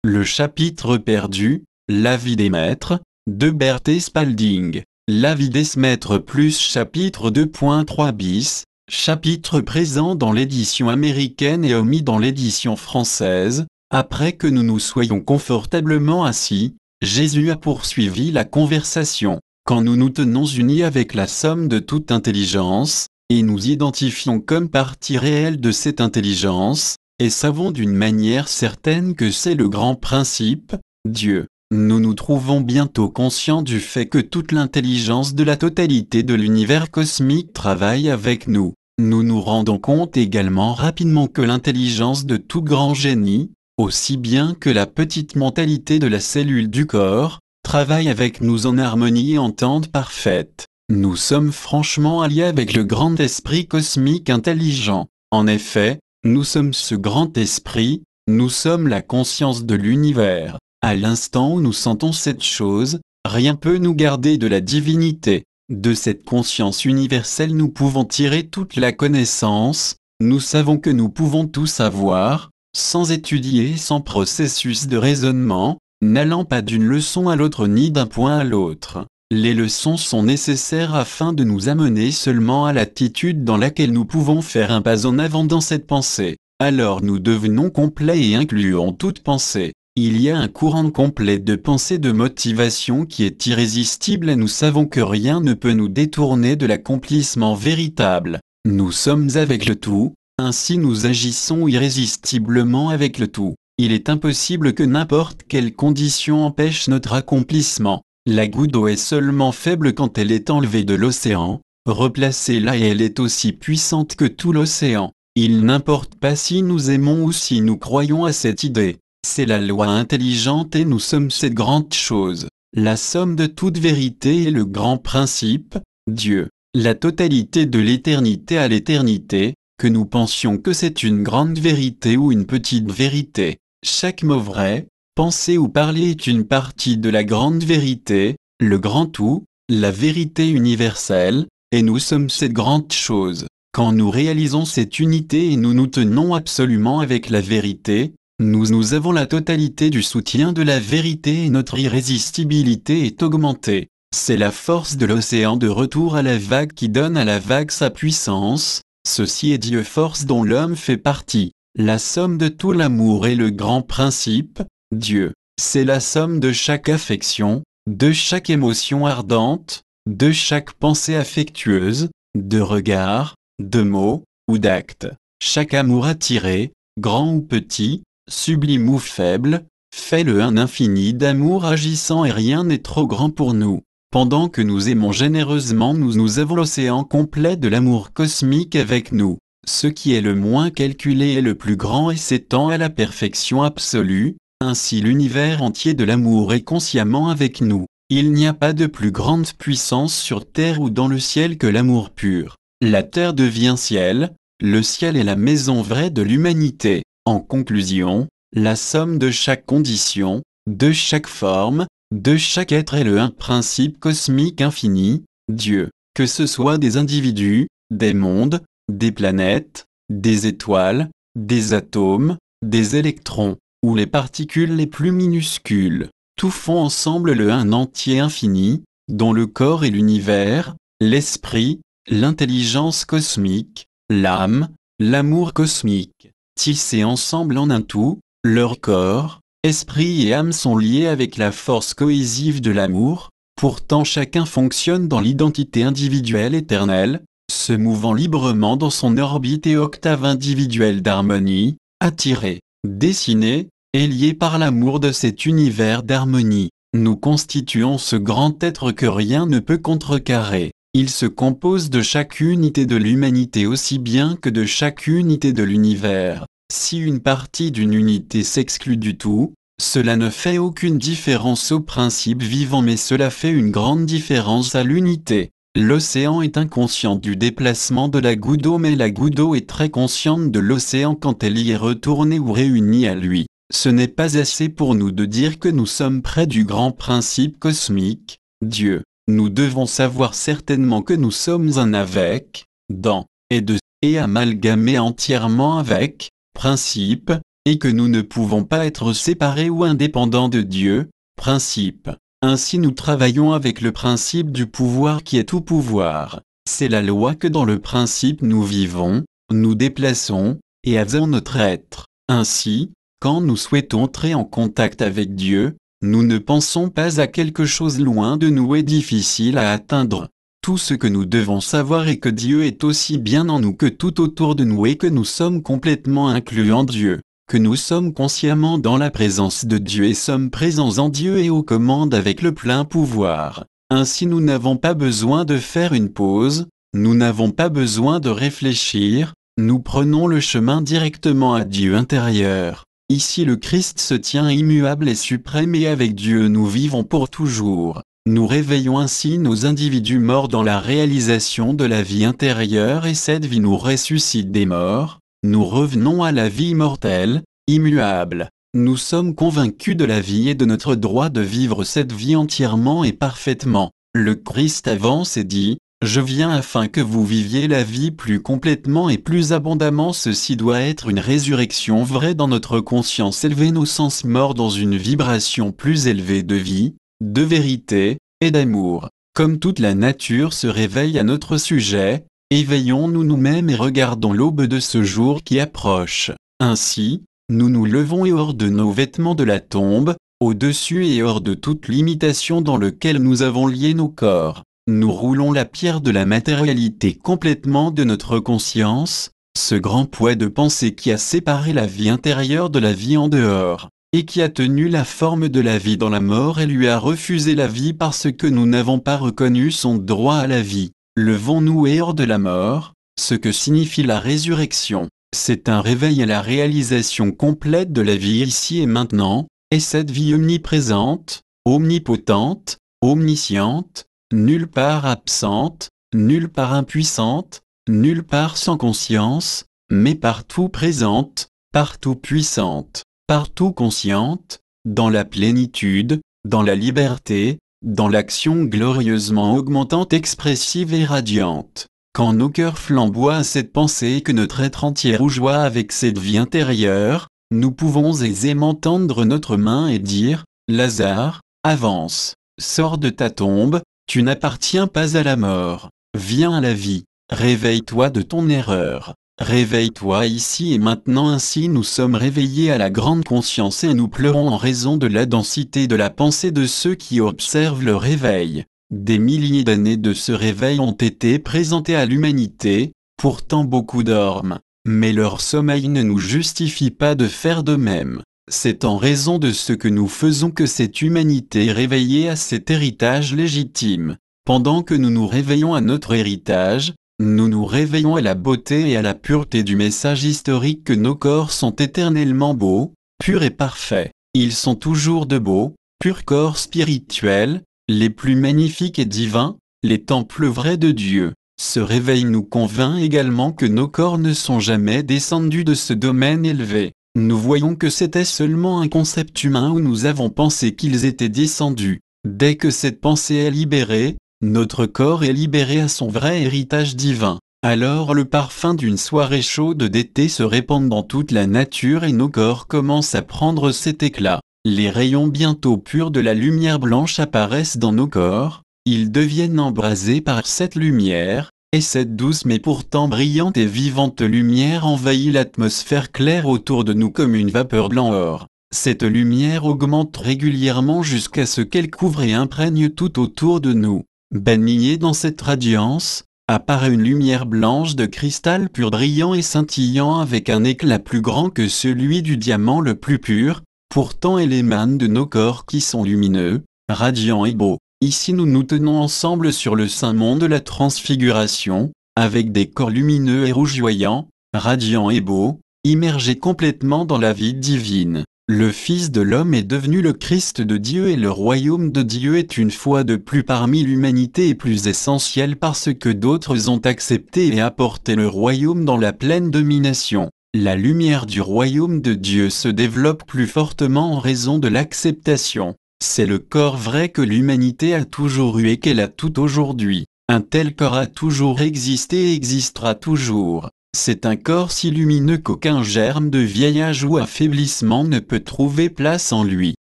Le chapitre perdu, La vie des maîtres, de Berthe Spalding. La vie des maîtres plus chapitre 2.3 bis, chapitre présent dans l'édition américaine et omis dans l'édition française. Après que nous nous soyons confortablement assis, Jésus a poursuivi la conversation. Quand nous nous tenons unis avec la somme de toute intelligence, et nous identifions comme partie réelle de cette intelligence, et savons d'une manière certaine que c'est le grand principe, Dieu, nous nous trouvons bientôt conscients du fait que toute l'intelligence de la totalité de l'univers cosmique travaille avec nous. Nous nous rendons compte également rapidement que l'intelligence de tout grand génie, aussi bien que la petite mentalité de la cellule du corps, travaille avec nous en harmonie et entente parfaite. Nous sommes franchement alliés avec le grand esprit cosmique intelligent. En effet, nous sommes ce grand esprit, nous sommes la conscience de l'univers. À l'instant où nous sentons cette chose, rien peut nous garder de la divinité. De cette conscience universelle nous pouvons tirer toute la connaissance, nous savons que nous pouvons tout savoir, sans étudier, sans processus de raisonnement, n'allant pas d'une leçon à l'autre ni d'un point à l'autre. Les leçons sont nécessaires afin de nous amener seulement à l'attitude dans laquelle nous pouvons faire un pas en avant dans cette pensée. Alors nous devenons complets et incluons toute pensée. Il y a un courant complet de pensée de motivation qui est irrésistible et nous savons que rien ne peut nous détourner de l'accomplissement véritable. Nous sommes avec le tout, ainsi nous agissons irrésistiblement avec le tout. Il est impossible que n'importe quelle condition empêche notre accomplissement. La goutte d'eau est seulement faible quand elle est enlevée de l'océan, replacée là et elle est aussi puissante que tout l'océan. Il n'importe pas si nous aimons ou si nous croyons à cette idée. C'est la loi intelligente et nous sommes cette grande chose. La somme de toute vérité est le grand principe, Dieu. La totalité de l'éternité à l'éternité, que nous pensions que c'est une grande vérité ou une petite vérité. Chaque mot vrai, penser ou parler est une partie de la grande vérité, le grand tout, la vérité universelle, et nous sommes cette grande chose. Quand nous réalisons cette unité et nous nous tenons absolument avec la vérité, nous avons la totalité du soutien de la vérité et notre irrésistibilité est augmentée. C'est la force de l'océan de retour à la vague qui donne à la vague sa puissance. Ceci est Dieu force dont l'homme fait partie. La somme de tout l'amour est le grand principe, Dieu. C'est la somme de chaque affection, de chaque émotion ardente, de chaque pensée affectueuse, de regard, de mots, ou d'actes. Chaque amour attiré, grand ou petit, sublime ou faible, fait le un infini d'amour agissant et rien n'est trop grand pour nous. Pendant que nous aimons généreusement nous avons l'océan complet de l'amour cosmique avec nous. Ce qui est le moins calculé est le plus grand et s'étend à la perfection absolue, ainsi l'univers entier de l'amour est consciemment avec nous. Il n'y a pas de plus grande puissance sur terre ou dans le ciel que l'amour pur. La terre devient ciel, le ciel est la maison vraie de l'humanité. En conclusion, la somme de chaque condition, de chaque forme, de chaque être est le un principe cosmique infini, Dieu. Que ce soit des individus, des mondes, des planètes, des étoiles, des atomes, des électrons, ou les particules les plus minuscules, tout font ensemble le un entier infini, dont le corps est l'univers, l'esprit, l'intelligence cosmique, l'âme, l'amour cosmique. Tissés ensemble en un tout, leur corps, esprit et âme sont liés avec la force cohésive de l'amour, pourtant chacun fonctionne dans l'identité individuelle éternelle, se mouvant librement dans son orbite et octave individuelle d'harmonie, attiré, dessiné, et lié par l'amour de cet univers d'harmonie. Nous constituons ce grand être que rien ne peut contrecarrer. Il se compose de chaque unité de l'humanité aussi bien que de chaque unité de l'univers. Si une partie d'une unité s'exclut du tout, cela ne fait aucune différence au principe vivant mais cela fait une grande différence à l'unité. L'océan est inconscient du déplacement de la goutte d'eau mais la goutte d'eau est très consciente de l'océan quand elle y est retournée ou réunie à lui. Ce n'est pas assez pour nous de dire que nous sommes près du grand principe cosmique, Dieu. Nous devons savoir certainement que nous sommes un avec, dans, et de, et amalgamés entièrement avec, principe, et que nous ne pouvons pas être séparés ou indépendants de Dieu, principe. Ainsi nous travaillons avec le principe du pouvoir qui est tout pouvoir. C'est la loi que dans le principe nous vivons, nous déplaçons, et avons notre être. Ainsi, quand nous souhaitons entrer en contact avec Dieu, nous ne pensons pas à quelque chose loin de nous et difficile à atteindre. Tout ce que nous devons savoir est que Dieu est aussi bien en nous que tout autour de nous et que nous sommes complètement inclus en Dieu, que nous sommes consciemment dans la présence de Dieu et sommes présents en Dieu et aux commandes avec le plein pouvoir. Ainsi nous n'avons pas besoin de faire une pause, nous n'avons pas besoin de réfléchir, nous prenons le chemin directement à Dieu intérieur. Ici le Christ se tient immuable et suprême et avec Dieu nous vivons pour toujours. Nous réveillons ainsi nos individus morts dans la réalisation de la vie intérieure et cette vie nous ressuscite des morts, nous revenons à la vie immortelle, immuable. Nous sommes convaincus de la vie et de notre droit de vivre cette vie entièrement et parfaitement. Le Christ avance et dit, « Je viens afin que vous viviez la vie plus complètement et plus abondamment. » Ceci doit être une résurrection vraie dans notre conscience, élever nos sens morts dans une vibration plus élevée de vie, de vérité, et d'amour. Comme toute la nature se réveille à notre sujet, éveillons-nous nous-mêmes et regardons l'aube de ce jour qui approche. Ainsi, nous nous levons et hors de nos vêtements de la tombe, au-dessus et hors de toute limitation dans lequel nous avons lié nos corps, nous roulons la pierre de la matérialité complètement de notre conscience, ce grand poids de pensée qui a séparé la vie intérieure de la vie en dehors, et qui a tenu la forme de la vie dans la mort et lui a refusé la vie parce que nous n'avons pas reconnu son droit à la vie. Levons-nous et hors de la mort, ce que signifie la résurrection. C'est un réveil à la réalisation complète de la vie ici et maintenant, et cette vie omniprésente, omnipotente, omnisciente, nulle part absente, nulle part impuissante, nulle part sans conscience, mais partout présente, partout puissante, partout consciente, dans la plénitude, dans la liberté, dans l'action glorieusement augmentante, expressive et radiante. Quand nos cœurs flamboient à cette pensée et que notre être entier rougeoie avec cette vie intérieure, nous pouvons aisément tendre notre main et dire, « Lazare, avance, sors de ta tombe, tu n'appartiens pas à la mort, viens à la vie, réveille-toi de ton erreur, réveille-toi ici et maintenant. » Ainsi nous sommes réveillés à la grande conscience et nous pleurons en raison de la densité de la pensée de ceux qui observent le réveil. Des milliers d'années de ce réveil ont été présentées à l'humanité, pourtant beaucoup dorment, mais leur sommeil ne nous justifie pas de faire de même. C'est en raison de ce que nous faisons que cette humanité est réveillée à cet héritage légitime. Pendant que nous nous réveillons à notre héritage, nous nous réveillons à la beauté et à la pureté du message historique que nos corps sont éternellement beaux, purs et parfaits. Ils sont toujours de beaux, purs corps spirituels, les plus magnifiques et divins, les temples vrais de Dieu. Ce réveil nous convainc également que nos corps ne sont jamais descendus de ce domaine élevé. Nous voyons que c'était seulement un concept humain où nous avons pensé qu'ils étaient descendus. Dès que cette pensée est libérée, notre corps est libéré à son vrai héritage divin. Alors le parfum d'une soirée chaude d'été se répand dans toute la nature et nos corps commencent à prendre cet éclat. Les rayons bientôt purs de la lumière blanche apparaissent dans nos corps, ils deviennent embrasés par cette lumière, et cette douce mais pourtant brillante et vivante lumière envahit l'atmosphère claire autour de nous comme une vapeur blanc-or. Cette lumière augmente régulièrement jusqu'à ce qu'elle couvre et imprègne tout autour de nous. Baignée dans cette radiance, apparaît une lumière blanche de cristal pur brillant et scintillant avec un éclat plus grand que celui du diamant le plus pur. Pourtant elle émane de nos corps qui sont lumineux, radiants et beaux. Ici nous nous tenons ensemble sur le saint mont de la transfiguration, avec des corps lumineux et rougeoyants, radiants et beaux, immergés complètement dans la vie divine. Le Fils de l'homme est devenu le Christ de Dieu et le royaume de Dieu est une fois de plus parmi l'humanité et plus essentiel parce que d'autres ont accepté et apporté le royaume dans la pleine domination. La lumière du royaume de Dieu se développe plus fortement en raison de l'acceptation. C'est le corps vrai que l'humanité a toujours eu et qu'elle a tout aujourd'hui. Un tel corps a toujours existé et existera toujours. C'est un corps si lumineux qu'aucun germe de vieillage ou affaiblissement ne peut trouver place en lui.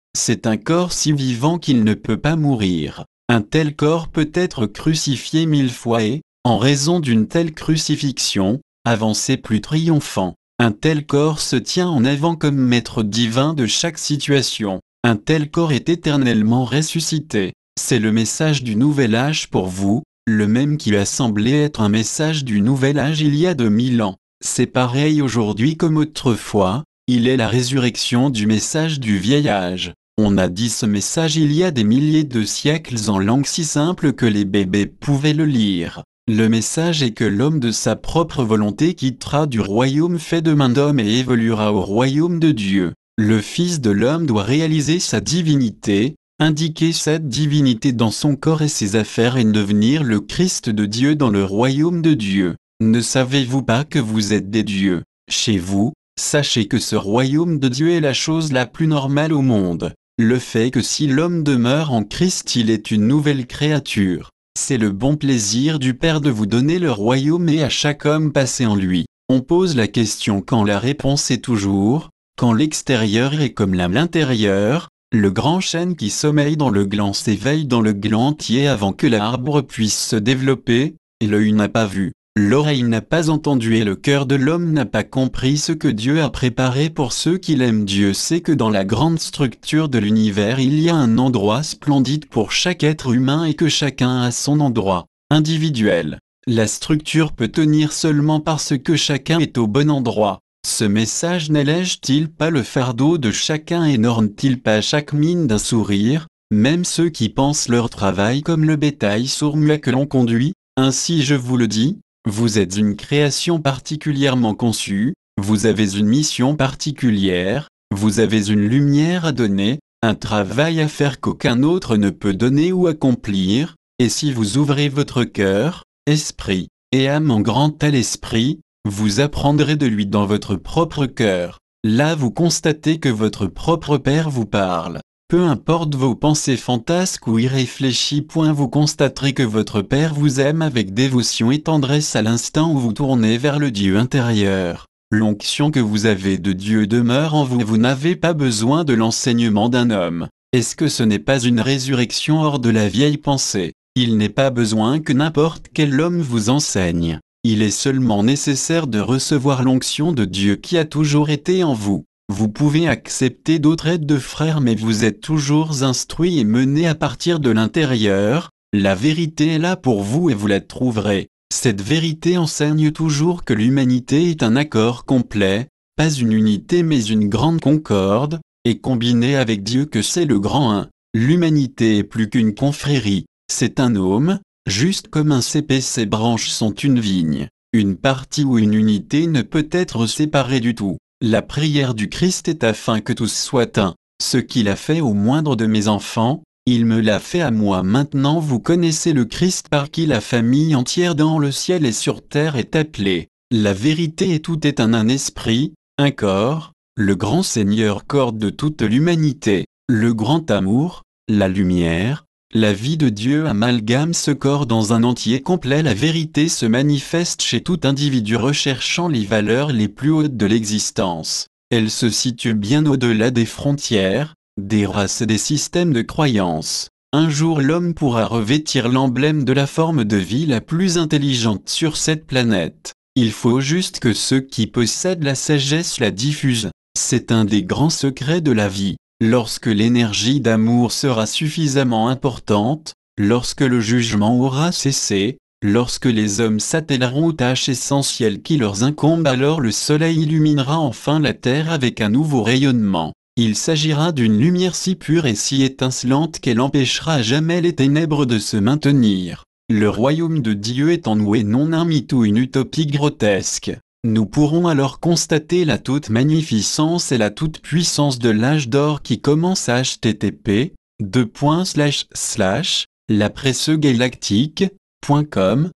C'est un corps si vivant qu'il ne peut pas mourir. Un tel corps peut être crucifié 1000 fois et, en raison d'une telle crucifixion, avancer plus triomphant. Un tel corps se tient en avant comme maître divin de chaque situation. Un tel corps est éternellement ressuscité. C'est le message du nouvel âge pour vous, le même qui a semblé être un message du nouvel âge il y a 2000 ans. C'est pareil aujourd'hui comme autrefois, il est la résurrection du message du vieil âge. On a dit ce message il y a des milliers de siècles en langue si simple que les bébés pouvaient le lire. Le message est que l'homme de sa propre volonté quittera du royaume fait de main d'homme et évoluera au royaume de Dieu. Le Fils de l'homme doit réaliser sa divinité, indiquer cette divinité dans son corps et ses affaires et devenir le Christ de Dieu dans le royaume de Dieu. Ne savez-vous pas que vous êtes des dieux? Chez vous, sachez que ce royaume de Dieu est la chose la plus normale au monde. Le fait que si l'homme demeure en Christ, il est une nouvelle créature. C'est le bon plaisir du Père de vous donner le royaume et à chaque homme passé en lui. On pose la question quand la réponse est toujours, quand l'extérieur est comme l'intérieur, le grand chêne qui sommeille dans le gland s'éveille dans le gland entier avant que l'arbre puisse se développer, et l'œil n'a pas vu. L'oreille n'a pas entendu et le cœur de l'homme n'a pas compris ce que Dieu a préparé pour ceux qui l'aiment. Dieu sait que dans la grande structure de l'univers il y a un endroit splendide pour chaque être humain et que chacun a son endroit individuel. La structure peut tenir seulement parce que chacun est au bon endroit. Ce message n'allège-t-il pas le fardeau de chacun et n'orne-t-il pas chaque mine d'un sourire, même ceux qui pensent leur travail comme le bétail sourd-muet que l'on conduit? Ainsi je vous le dis, vous êtes une création particulièrement conçue, vous avez une mission particulière, vous avez une lumière à donner, un travail à faire qu'aucun autre ne peut donner ou accomplir, et si vous ouvrez votre cœur, esprit, et âme en grand tel esprit, vous apprendrez de lui dans votre propre cœur. Là vous constatez que votre propre Père vous parle. Peu importe vos pensées fantasques ou irréfléchies, vous constaterez que votre Père vous aime avec dévotion et tendresse à l'instant où vous tournez vers le Dieu intérieur. L'onction que vous avez de Dieu demeure en vous et vous n'avez pas besoin de l'enseignement d'un homme. Est-ce que ce n'est pas une résurrection hors de la vieille pensée? Il n'est pas besoin que n'importe quel homme vous enseigne. Il est seulement nécessaire de recevoir l'onction de Dieu qui a toujours été en vous. Vous pouvez accepter d'autres aides de frères mais vous êtes toujours instruit et mené à partir de l'intérieur. La vérité est là pour vous et vous la trouverez. Cette vérité enseigne toujours que l'humanité est un accord complet, pas une unité mais une grande concorde, et combinée avec Dieu que c'est le grand un. L'humanité est plus qu'une confrérie, c'est un homme, juste comme un cep et ses branches sont une vigne. Une partie ou une unité ne peut être séparée du tout. La prière du Christ est afin que tous soient un. Ce qu'il a fait au moindre de mes enfants, il me l'a fait à moi. Maintenant vous connaissez le Christ par qui la famille entière dans le ciel et sur terre est appelée. La vérité et tout est un esprit, un corps, le grand Seigneur corps de toute l'humanité, le grand amour, la lumière, la vie de Dieu amalgame ce corps dans un entier complet. La vérité se manifeste chez tout individu recherchant les valeurs les plus hautes de l'existence. Elle se situe bien au-delà des frontières, des races et des systèmes de croyances. Un jour l'homme pourra revêtir l'emblème de la forme de vie la plus intelligente sur cette planète. Il faut juste que ceux qui possèdent la sagesse la diffusent. C'est un des grands secrets de la vie. Lorsque l'énergie d'amour sera suffisamment importante, lorsque le jugement aura cessé, lorsque les hommes s'attelleront aux tâches essentielles qui leur incombent, alors le soleil illuminera enfin la terre avec un nouveau rayonnement. Il s'agira d'une lumière si pure et si étincelante qu'elle empêchera à jamais les ténèbres de se maintenir. Le royaume de Dieu est en nous et non un mythe ou une utopie grotesque. Nous pourrons alors constater la toute magnificence et la toute puissance de l'âge d'or qui commence à http://lapressegalactique.com/